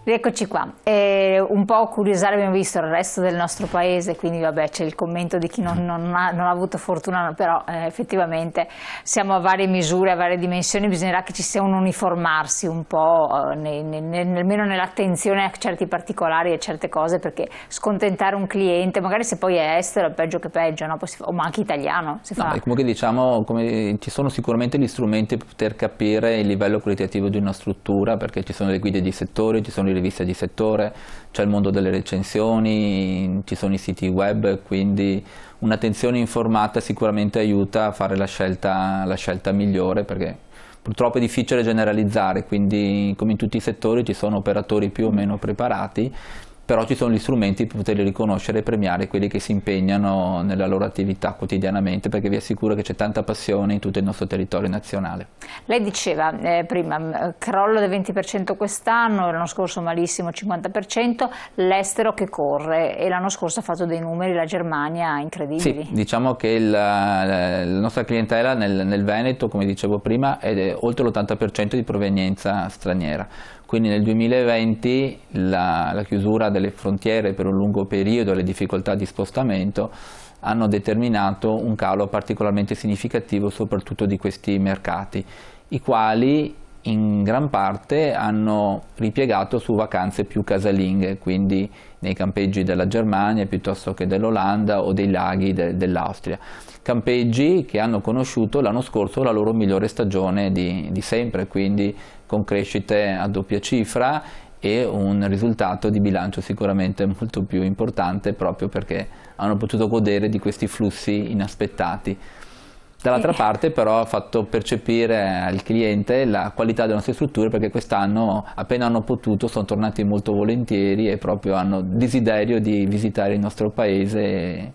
Rieccoci qua. Un po' curiosare abbiamo visto il resto del nostro paese, quindi vabbè c'è il commento di chi non ha avuto fortuna, però effettivamente siamo a varie misure, a varie dimensioni, bisognerà che ci sia un uniformarsi un po', almeno nell'attenzione a certi particolari e certe cose, perché scontentare un cliente, magari se poi è estero è peggio che peggio, no? Ma anche italiano. Comunque diciamo, ci sono sicuramente gli strumenti per poter capire il livello qualitativo di una struttura, perché ci sono le guide di settore, ci sono le riviste di settore, c'è il mondo delle recensioni, ci sono i siti web, quindi un'attenzione informata sicuramente aiuta a fare la scelta migliore, perché purtroppo è difficile generalizzare, quindi come in tutti i settori ci sono operatori più o meno preparati, però ci sono gli strumenti per poterli riconoscere e premiare quelli che si impegnano nella loro attività quotidianamente, perché vi assicuro che c'è tanta passione in tutto il nostro territorio nazionale. Lei diceva prima, crollo del 20% quest'anno, l'anno scorso malissimo 50%, l'estero che corre, e l'anno scorso ha fatto dei numeri, la Germania, incredibili. Sì, diciamo che la nostra clientela nel Veneto, come dicevo prima, è oltre l'80% di provenienza straniera. Quindi nel 2020 la chiusura delle frontiere per un lungo periodo e le difficoltà di spostamento hanno determinato un calo particolarmente significativo soprattutto di questi mercati, i quali in gran parte hanno ripiegato su vacanze più casalinghe, quindi nei campeggi della Germania piuttosto che dell'Olanda o dei laghi dell'Austria. Campeggi che hanno conosciuto l'anno scorso la loro migliore stagione di sempre, quindi con crescite a doppia cifra e un risultato di bilancio sicuramente molto più importante, proprio perché hanno potuto godere di questi flussi inaspettati. Dall'altra parte però ha fatto percepire al cliente la qualità delle nostre strutture, perché quest'anno appena hanno potuto sono tornati molto volentieri e proprio hanno desiderio di visitare il nostro paese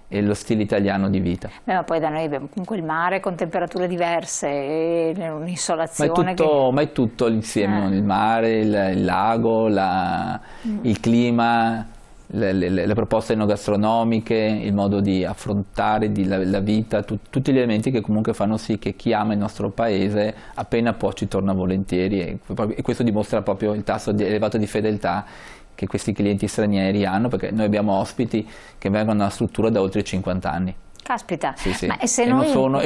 e lo stile italiano di vita. Ma poi da noi abbiamo comunque il mare con temperature diverse, un'isolazione. Ma è tutto l'insieme, il mare, il lago, il clima, le proposte enogastronomiche, il modo di affrontare la vita, tutti gli elementi che comunque fanno sì che chi ama il nostro paese appena può ci torna volentieri, e questo dimostra proprio il tasso elevato di fedeltà che questi clienti stranieri hanno, perché noi abbiamo ospiti che vengono alla struttura da oltre 50 anni. Caspita, sì. Ma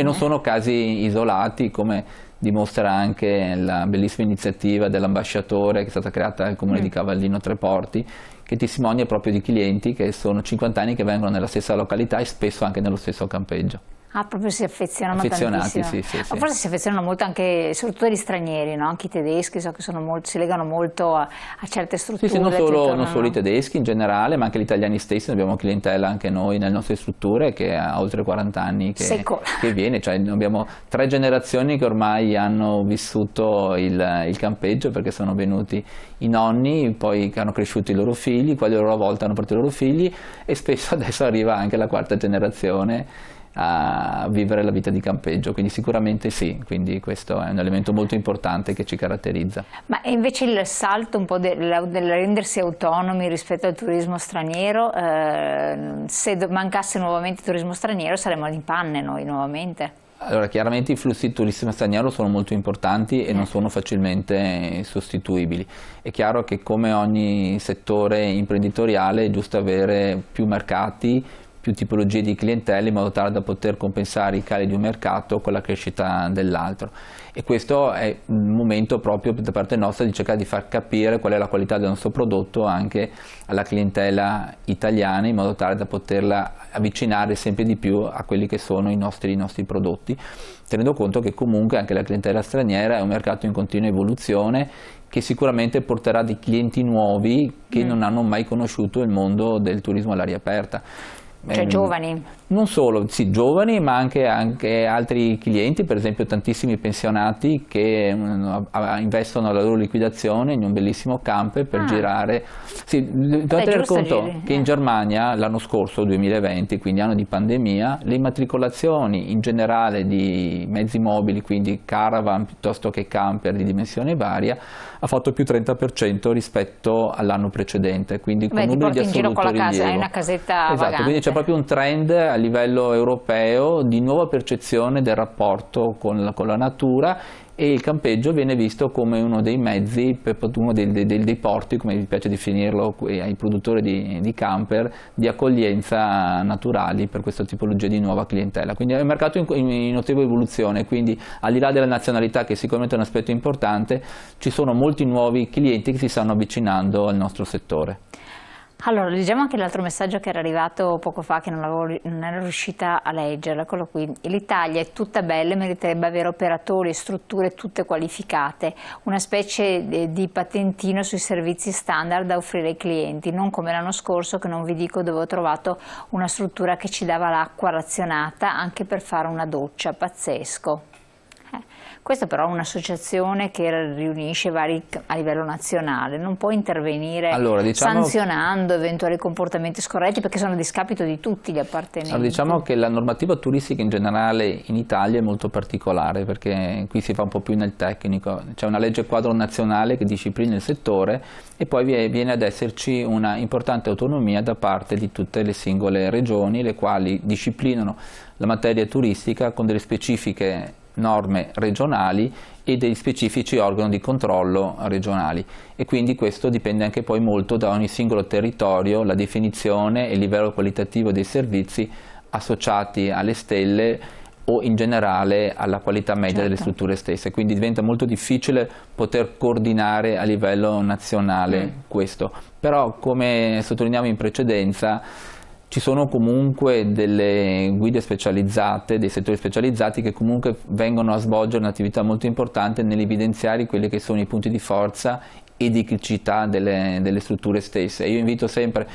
non sono casi isolati, come dimostra anche la bellissima iniziativa dell'ambasciatore che è stata creata al comune di Cavallino Treporti, che testimonia proprio di clienti che sono 50 anni che vengono nella stessa località e spesso anche nello stesso campeggio. Ah, proprio si affezionano tantissimo. Sì. Forse si affezionano molto anche, soprattutto gli stranieri, no? Anche i tedeschi, so che si legano molto a certe strutture. Sì, non solo i tedeschi in generale, ma anche gli italiani stessi. Abbiamo clientela anche noi nelle nostre strutture che ha oltre 40 anni che viene, cioè abbiamo 3 generazioni che ormai hanno vissuto il campeggio, perché sono venuti i nonni, poi che hanno cresciuto i loro figli, quali a loro volta hanno portato i loro figli, e spesso adesso arriva anche la 4ª generazione a vivere la vita di campeggio, quindi sicuramente sì, quindi questo è un elemento molto importante che ci caratterizza. Ma invece il salto un po' del rendersi autonomi rispetto al turismo straniero, se mancasse nuovamente il turismo straniero saremmo in panne noi nuovamente? Allora, chiaramente i flussi di turismo straniero sono molto importanti e non sono facilmente sostituibili. È chiaro che come ogni settore imprenditoriale è giusto avere più mercati, più tipologie di clientele, in modo tale da poter compensare i cali di un mercato con la crescita dell'altro, e questo è un momento proprio da parte nostra di cercare di far capire qual è la qualità del nostro prodotto anche alla clientela italiana, in modo tale da poterla avvicinare sempre di più a quelli che sono i nostri prodotti, tenendo conto che comunque anche la clientela straniera è un mercato in continua evoluzione, che sicuramente porterà dei clienti nuovi che non hanno mai conosciuto il mondo del turismo all'aria aperta. Cioè giovani? Non solo, sì, giovani, ma anche altri clienti, per esempio tantissimi pensionati che investono la loro liquidazione in un bellissimo camper per girare. Sì, dovete tener conto che in Germania l'anno scorso, 2020, quindi anno di pandemia, le immatricolazioni in generale di mezzi mobili, quindi caravan piuttosto che camper di dimensione varia, ha fatto più 30% rispetto all'anno precedente, quindi con numeri di assoluto rilievo. Hai una casetta vagante. Esatto, quindi c'è proprio un trend a livello europeo di nuova percezione del rapporto con la natura e il campeggio viene visto come uno dei mezzi, uno dei porti, come mi piace definirlo ai produttori di camper, di accoglienza naturali per questa tipologia di nuova clientela. Quindi è un mercato in notevole evoluzione, quindi al di là della nazionalità, che sicuramente è un aspetto importante, ci sono molti nuovi clienti che si stanno avvicinando al nostro settore. Allora, leggiamo anche l'altro messaggio che era arrivato poco fa, che non ero riuscita a leggere, eccolo qui. L'Italia è tutta bella e meriterebbe avere operatori e strutture tutte qualificate, una specie di patentino sui servizi standard da offrire ai clienti, non come l'anno scorso, che non vi dico dove ho trovato una struttura che ci dava l'acqua razionata anche per fare una doccia, pazzesco. Questa però è un'associazione che riunisce vari a livello nazionale, non può intervenire sanzionando eventuali comportamenti scorretti, perché sono a discapito di tutti gli appartenenti. Allora, diciamo che la normativa turistica in generale in Italia è molto particolare, perché qui si fa un po' più nel tecnico, c'è una legge quadro nazionale che disciplina il settore e poi viene ad esserci una importante autonomia da parte di tutte le singole regioni, le quali disciplinano la materia turistica con delle specifiche norme regionali e degli specifici organi di controllo regionali, e quindi questo dipende anche poi molto da ogni singolo territorio, la definizione e il livello qualitativo dei servizi associati alle stelle o in generale alla qualità media delle strutture stesse, quindi diventa molto difficile poter coordinare a livello nazionale questo, però come sottolineiamo in precedenza ci sono comunque delle guide specializzate, dei settori specializzati che comunque vengono a svolgere un'attività molto importante nell'evidenziare quelli che sono i punti di forza e di criticità delle strutture stesse. Io invito sempre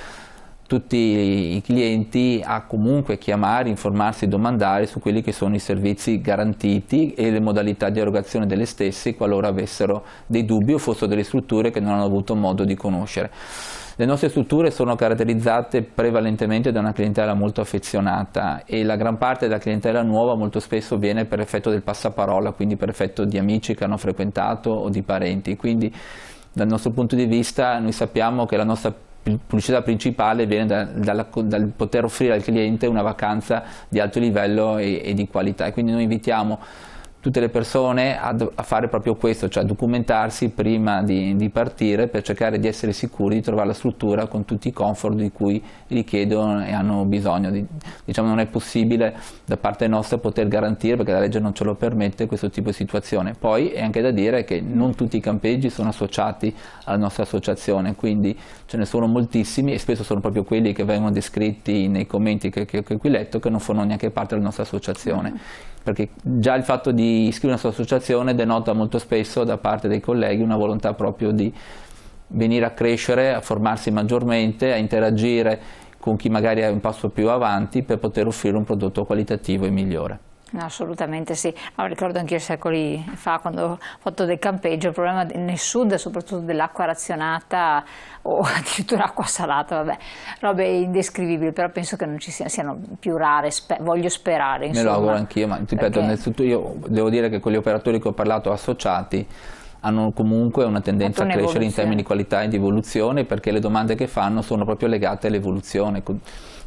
tutti i clienti a comunque chiamare, informarsi, domandare su quelli che sono i servizi garantiti e le modalità di erogazione delle stesse qualora avessero dei dubbi o fossero delle strutture che non hanno avuto modo di conoscere. Le nostre strutture sono caratterizzate prevalentemente da una clientela molto affezionata e la gran parte della clientela nuova molto spesso viene per effetto del passaparola, quindi per effetto di amici che hanno frequentato o di parenti. Quindi dal nostro punto di vista noi sappiamo che la nostra pubblicità principale viene dal poter offrire al cliente una vacanza di alto livello e di qualità, e quindi noi invitiamo tutte le persone a fare proprio questo, cioè documentarsi prima di partire per cercare di essere sicuri di trovare la struttura con tutti i comfort di cui richiedono e hanno bisogno. Diciamo, non è possibile da parte nostra poter garantire, perché la legge non ce lo permette, questo tipo di situazione. Poi è anche da dire che non tutti i campeggi sono associati alla nostra associazione, quindi ce ne sono moltissimi e spesso sono proprio quelli che vengono descritti nei commenti che qui letto, che non fanno neanche parte della nostra associazione. Perché già il fatto di iscrivere una sua associazione denota molto spesso da parte dei colleghi una volontà proprio di venire a crescere, a formarsi maggiormente, a interagire con chi magari è un passo più avanti per poter offrire un prodotto qualitativo e migliore. No, assolutamente sì, ricordo anche io secoli fa quando ho fatto del campeggio, il problema nel sud soprattutto dell'acqua razionata o addirittura acqua salata, vabbè, robe indescrivibili, però penso che non ci siano più rare, voglio sperare. Insomma, me lo auguro anch'io, ma ripeto, perché io devo dire che con gli operatori che ho parlato associati hanno comunque una tendenza a crescere in termini di qualità e di evoluzione, perché le domande che fanno sono proprio legate all'evoluzione,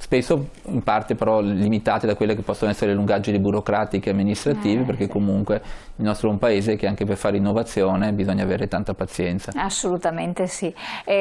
spesso in parte però limitate da quelle che possono essere le lungaggini burocratiche e amministrative, perché comunque il nostro è un paese che anche per fare innovazione bisogna avere tanta pazienza. Assolutamente sì.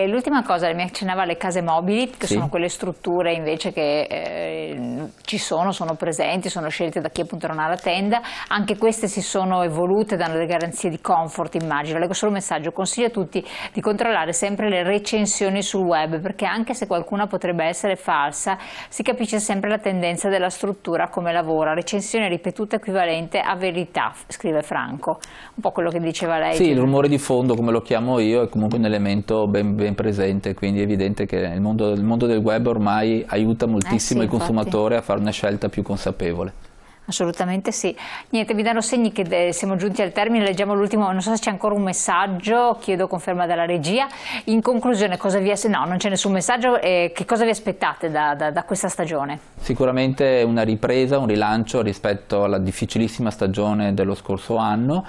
L'ultima cosa, mi accennava alle case mobili, che sono quelle strutture invece che ci sono presenti, sono scelte da chi appunto non ha la tenda, anche queste si sono evolute, danno delle garanzie di comfort, immagino. Leggo solo un messaggio: consiglio a tutti di controllare sempre le recensioni sul web, perché anche se qualcuna potrebbe essere falsa, si capisce sempre la tendenza della struttura, come lavora. Recensione ripetuta equivalente a verità, scrive Franco. Un po' quello che diceva lei. Sì, il rumore di fondo, come lo chiamo io, è comunque un elemento ben presente, quindi è evidente che il mondo del web ormai aiuta moltissimo il consumatore a fare una scelta più consapevole. Assolutamente sì. Niente, mi danno segni che siamo giunti al termine, leggiamo l'ultimo, non so se c'è ancora un messaggio, chiedo conferma dalla regia. In conclusione, no, non c'è nessun messaggio, che cosa vi aspettate da questa stagione? Sicuramente una ripresa, un rilancio rispetto alla difficilissima stagione dello scorso anno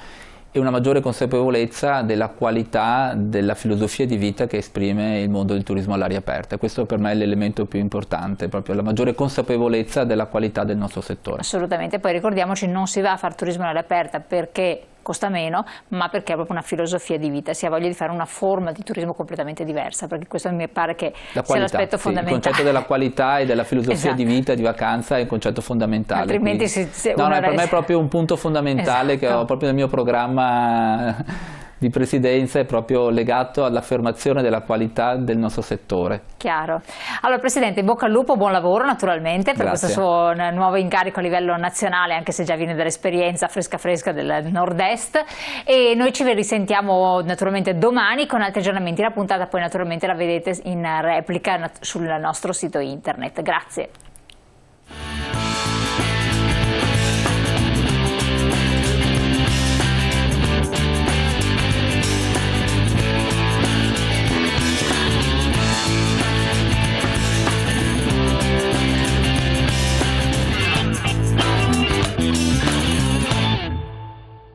e una maggiore consapevolezza della qualità della filosofia di vita che esprime il mondo del turismo all'aria aperta. Questo per me è l'elemento più importante, proprio la maggiore consapevolezza della qualità del nostro settore. Assolutamente, poi ricordiamoci, non si va a fare turismo all'aria aperta perché costa meno, ma perché è proprio una filosofia di vita, si ha voglia di fare una forma di turismo completamente diversa, perché questo mi pare che sia l'aspetto fondamentale. Il concetto della qualità e della filosofia esatto. di vita, di vacanza è un concetto fondamentale. Altrimenti per me è proprio un punto fondamentale, esatto, che ho proprio nel mio programma di presidenza, è proprio legato all'affermazione della qualità del nostro settore. Chiaro. Allora Presidente, in bocca al lupo, buon lavoro naturalmente per Grazie. questo suo nuovo incarico a livello nazionale, anche se già viene dall'esperienza fresca del nord-est, e noi ci risentiamo naturalmente domani con altri aggiornamenti. La puntata poi naturalmente la vedete in replica sul nostro sito internet. Grazie.